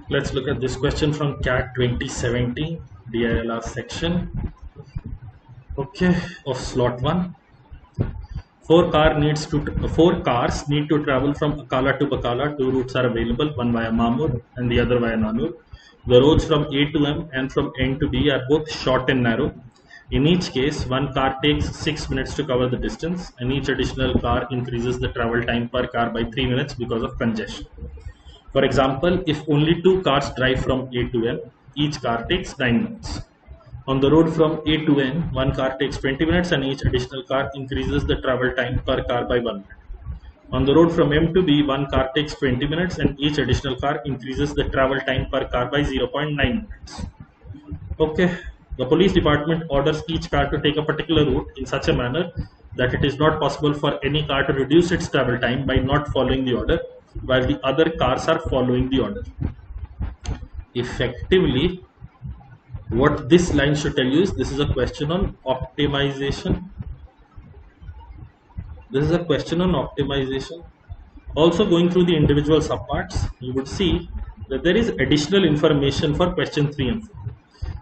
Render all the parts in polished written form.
Let's look at this question from CAT 2017 DILR section. Okay, of slot 1. Four cars need to travel from Akala to Bakala. Two routes are available, one via Mamur and the other via Nanur. The roads from A to M and from N to B are both short and narrow. In each case, one car takes 6 minutes to cover the distance, and each additional car increases the travel time per car by 3 minutes because of congestion. For example, if only two cars drive from A to M, each car takes 9 minutes. On the road from A to N, one car takes 20 minutes and each additional car increases the travel time per car by 1 minute. On the road from M to B, one car takes 20 minutes and each additional car increases the travel time per car by 0.9 minutes. Okay, the police department orders each car to take a particular route in such a manner that it is not possible for any car to reduce its travel time by not following the order, while the other cars are following the order. Effectively, what this line should tell you is this is a question on optimization. This is a question on optimization. Also, going through the individual subparts, you would see that there is additional information for question 3 and 4,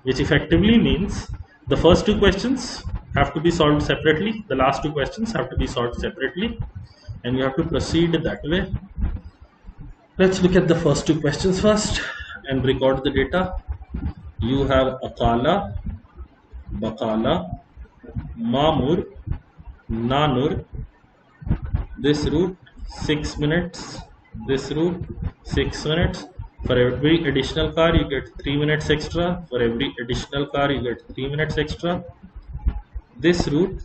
which effectively means the first two questions have to be solved separately, the last two questions have to be solved separately, and you have to proceed that way. Let's look at the first two questions first and record the data. You have Akala, Bakala, Mamur, Nanur. This route 6 minutes, this route 6 minutes. For every additional car you get 3 minutes extra. For every additional car you get 3 minutes extra. This route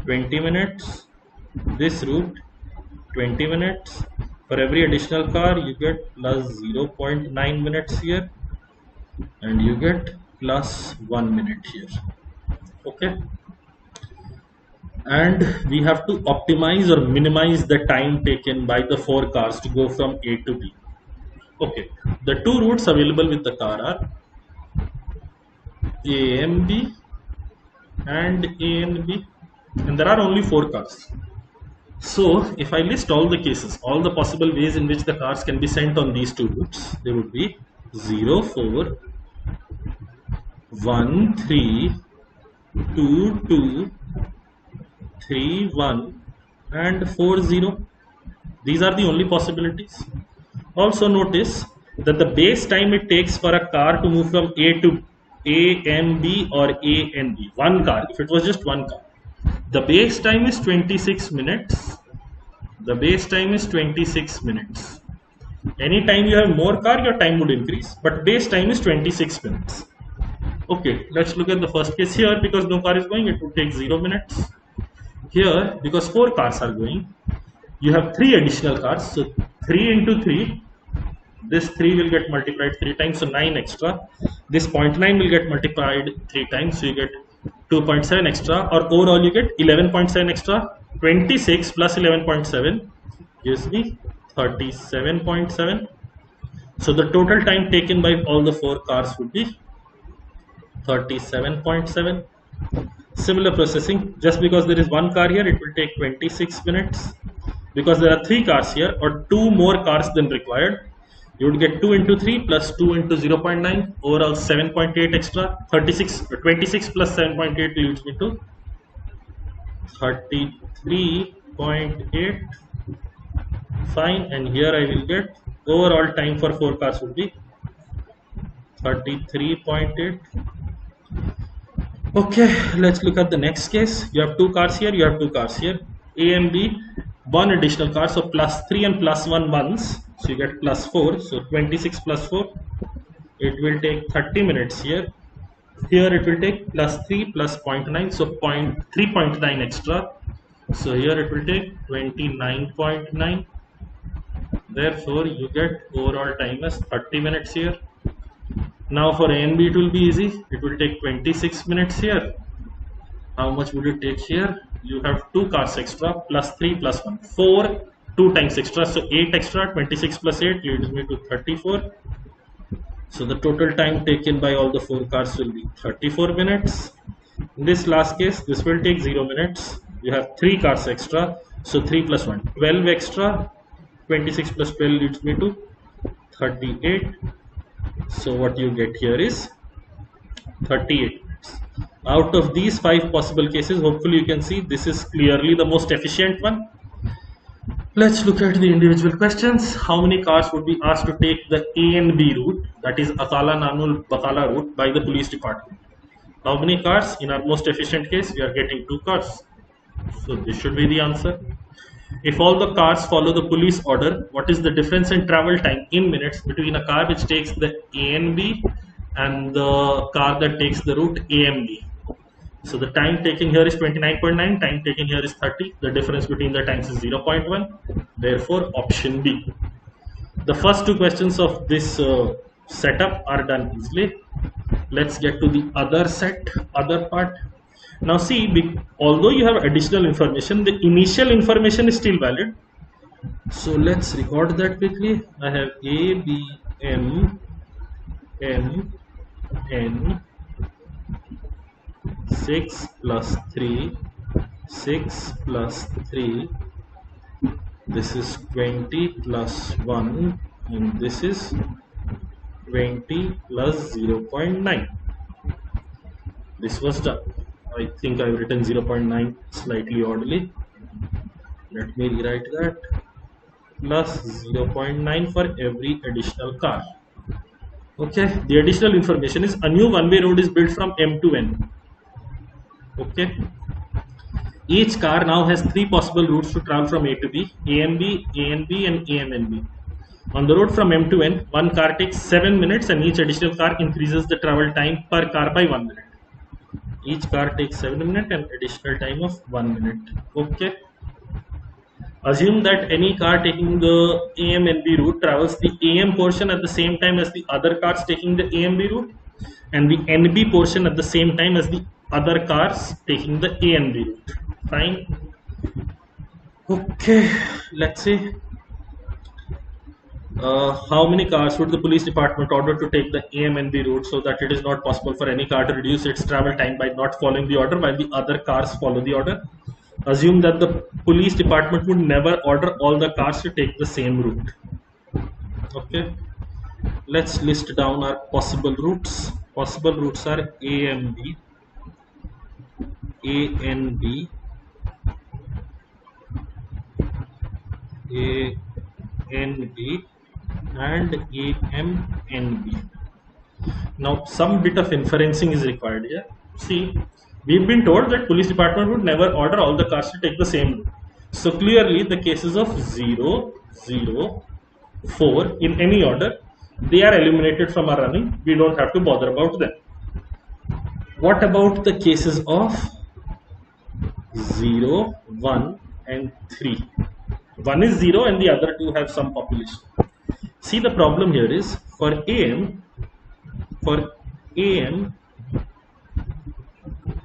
20 minutes, this route 20 minutes. For every additional car you get plus 0.9 minutes here, and you get plus 1 minute here. Okay, and we have to optimize or minimize the time taken by the four cars to go from A to B. Okay, the two routes available with the car are A and B and A and B, and there are only four cars. So if I list all the cases, all the possible ways in which the cars can be sent on these two routes, they would be 0, 4, 1, 3, 2, 2, 3, 1 and 4, 0. These are the only possibilities. Also notice that the base time it takes for a car to move from A to A and B or A and B, one car, if it was just one car, the base time is 26 minutes. The base time is 26 minutes. Anytime you have more car, your time would increase, but base time is 26 minutes. Okay, let's look at the first case here. Because no car is going, it would take 0 minutes. Here, because 4 cars are going, you have 3 additional cars. So 3 into 3, this 3 will get multiplied 3 times, so 9 extra. This 0.9 will get multiplied 3 times, so you get 2.7 extra, or overall you get 11.7 extra. 26 plus 11.7 gives me 37.7. So the total time taken by all the 4 cars would be 37.7. Similar processing, just because there is one car here, it will take 26 minutes. Because there are 3 cars here, or 2 more cars than required, you would get 2 into 3 plus 2 into 0.9, overall 7.8 extra. 26 plus 7.8 leads me to 33.8. Fine, and here I will get overall time for 4 cars would be 33.8. Okay, let's look at the next case. You have 2 cars here, you have 2 cars here, A and B, 1 additional car, so plus 3 and plus 1 once, so you get plus 4, so 26 plus 4, it will take 30 minutes here. Here it will take plus 3 plus 0.9, so 3.9 extra, so here it will take 29.9. Therefore you get overall time as 30 minutes here. Now for A and B it will be easy, it will take 26 minutes here. How much would it take here? You have 2 cars extra, plus 3 plus 1, 4, 2 times extra, so 8 extra. 26 plus 8 leads me to 34. So the total time taken by all the 4 cars will be 34 minutes. In this last case, this will take 0 minutes. You have 3 cars extra, so 3 plus 1, 12 extra. 26 plus 12 leads me to 38. So what you get here is 38 minutes. Out of these 5 possible cases, hopefully you can see this is clearly the most efficient one. Let's look at the individual questions. How many cars would be asked to take the A and B route, that is Akala Nanul Bakala route, by the police department? How many cars? In our most efficient case, we are getting 2 cars. So this should be the answer. If all the cars follow the police order, what is the difference in travel time in minutes between a car which takes the A and B and the car that takes the route A and B? So the time taken here is 29.9, time taken here is 30. The difference between the times is 0.1. Therefore, option B. The first 2 questions of this setup are done easily. Let's get to the other part. Now see, although you have additional information, the initial information is still valid. So let's record that quickly. I have A, B, M, N, 6 plus 3, 6 plus 3, this is 20 plus 1, and this is 20 plus 0.9. This was done. I think I've written 0.9 slightly oddly. Let me rewrite that. Plus 0.9 for every additional car. Okay, the additional information is a new one-way road is built from M to N. Okay, each car now has 3 possible routes to travel from A to B, A and B, A and B, and A and N B. On the road from M to N, one car takes 7 minutes and each additional car increases the travel time per car by 1 minute. Each car takes 7 minutes and additional time of 1 minute. Okay. Assume that any car taking the AM and B route travels the AM portion at the same time as the other cars taking the AM B route, and the NB portion at the same time as the other cars taking the A and B route. Fine. Okay, let's see. How many cars would the police department order to take the AM and B route so that it is not possible for any car to reduce its travel time by not following the order while the other cars follow the order? Assume that the police department would never order all the cars to take the same route. Okay, let's list down our possible routes. Possible routes are A and B, A and B, A and B, and AM and B. Now some bit of inferencing is required here. See, we've been told that police department would never order all the cars to take the same route. So clearly the cases of 0, 0, 4 in any order, they are eliminated from our running. We don't have to bother about them. What about the cases of 0, 1 and 3? 1 is 0 and the other 2 have some population. See, the problem here is for AM,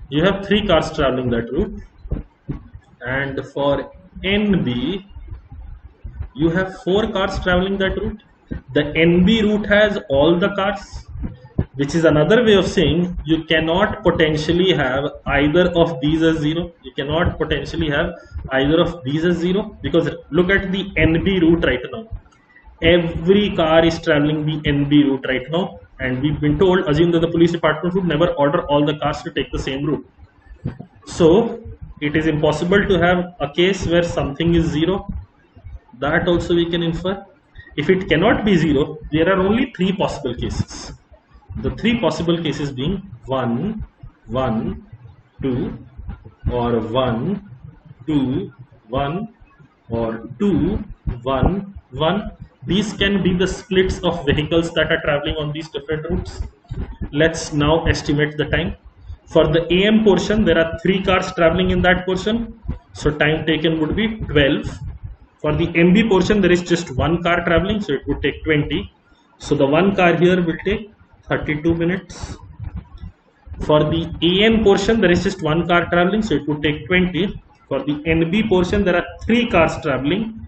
you have 3 cars traveling that route, and for NB you have 4 cars traveling that route. The NB route has all the cars, which is another way of saying you cannot potentially have either of these as 0. You cannot potentially have either of these as 0, because look at the NB route right now. Every car is traveling the NB route right now, and we've been told, assume that the police department would never order all the cars to take the same route. So it is impossible to have a case where something is 0. That also we can infer. If it cannot be 0, there are only 3 possible cases. The 3 possible cases being 1, 1, 2, or 1, 2, 1, or 2, 1, 1. These can be the splits of vehicles that are traveling on these different routes. Let's now estimate the time. For the AM portion, there are 3 cars traveling in that portion, so time taken would be 12. For the MB portion, there is just 1 car traveling, so it would take 20. So the 1 car here will take 32 minutes. For the AN portion, there is just 1 car traveling, so it would take 20. For the NB portion, there are 3 cars traveling,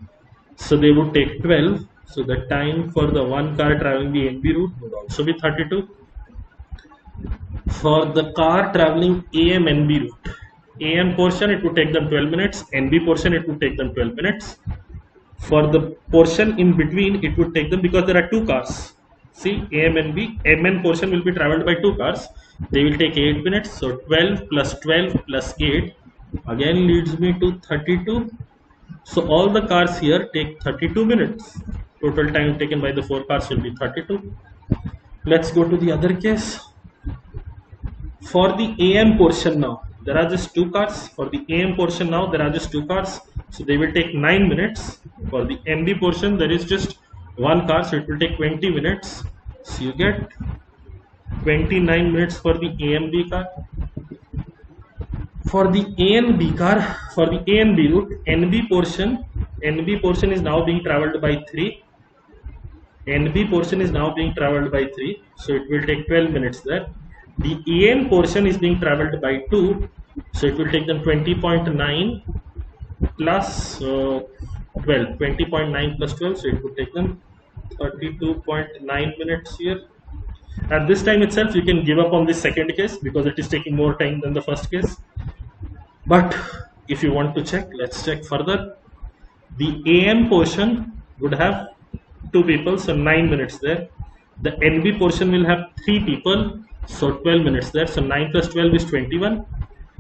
so they would take 12. So the time for the 1 car traveling the NB route would also be 32. For the car traveling AM NB route, AM portion it would take them 12 minutes, NB portion it would take them 12 minutes. For the portion in between, it would take them, because there are 2 cars, See, AM and B, MN portion will be traveled by 2 cars. They will take 8 minutes. So 12 plus 8 again leads me to 32. So all the cars here take 32 minutes. Total time taken by the 4 cars will be 32. Let's go to the other case. For the AM portion now, there are just 2 cars. For the AM portion now, there are just 2 cars. So they will take 9 minutes. For the MB portion, there is just 1 car. So it will take 20 minutes. So you get 29 minutes for the AMB car. For the ANB car, for the ANB route, NB portion is now being traveled by 3. NB portion is now being traveled by 3. So it will take 12 minutes there. The EN portion is being traveled by 2, so it will take them 20.9 plus 12, 20.9 plus 12, so it would take them 32.9 minutes here. At this time itself, you can give up on this second case because it is taking more time than the first case. But if you want to check, let's check further. The AM portion would have 2 people, so 9 minutes there. The NB portion will have 3 people, so 12 minutes there. So 9 plus 12 is 21.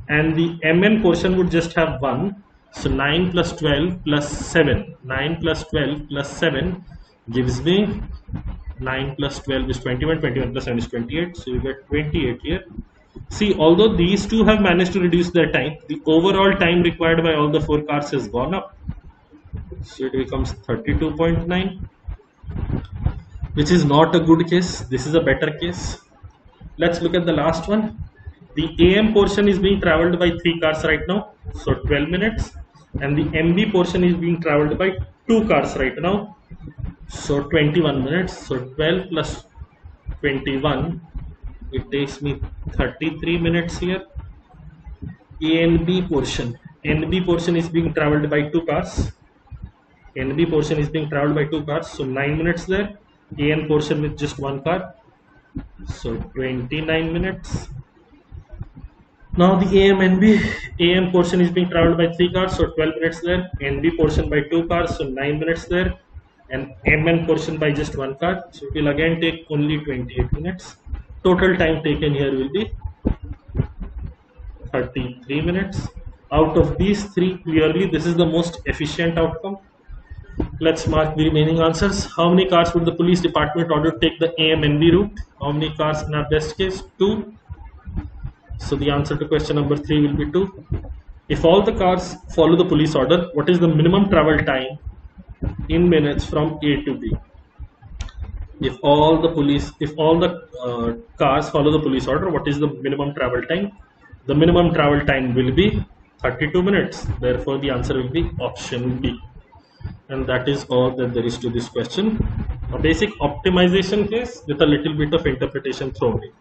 And the MN portion would just have 1. So 9 plus 12 plus 7. 9 plus 12 plus 7 gives me 9 plus 12 is 21. 21 plus 7 is 28. So you get 28 here. See, although these two have managed to reduce their time, the overall time required by all the 4 cars has gone up. So it becomes 32.9. Which is not a good case. This is a better case. Let's look at the last one. The AM portion is being traveled by 3 cars right now, so 12 minutes, and the MB portion is being traveled by 2 cars right now, so 21 minutes. So 12 plus 21, it takes me 33 minutes here. ANB portion, NB portion is being traveled by 2 cars. NB portion is being traveled by 2 cars, so 9 minutes there. AN portion with just 1 car, so 29 minutes. Now the AM portion is being traveled by 3 cars, so 12 minutes there. NB portion by 2 cars, so 9 minutes there. And MN portion by just 1 car, so it will again take only 28 minutes. Total time taken here will be 33 minutes. Out of these 3, clearly this is the most efficient outcome. Let's mark the remaining answers. How many cars would the police department order to take the AM-NB route? How many cars in our best case? 2. So the answer to question number 3 will be 2. If all the cars follow the police order, what is the minimum travel time in minutes from A to B? If all the cars follow the police order, what is the minimum travel time? The minimum travel time will be 32 minutes. Therefore, the answer will be option B. And that is all that there is to this question. A basic optimization case with a little bit of interpretation thrown in.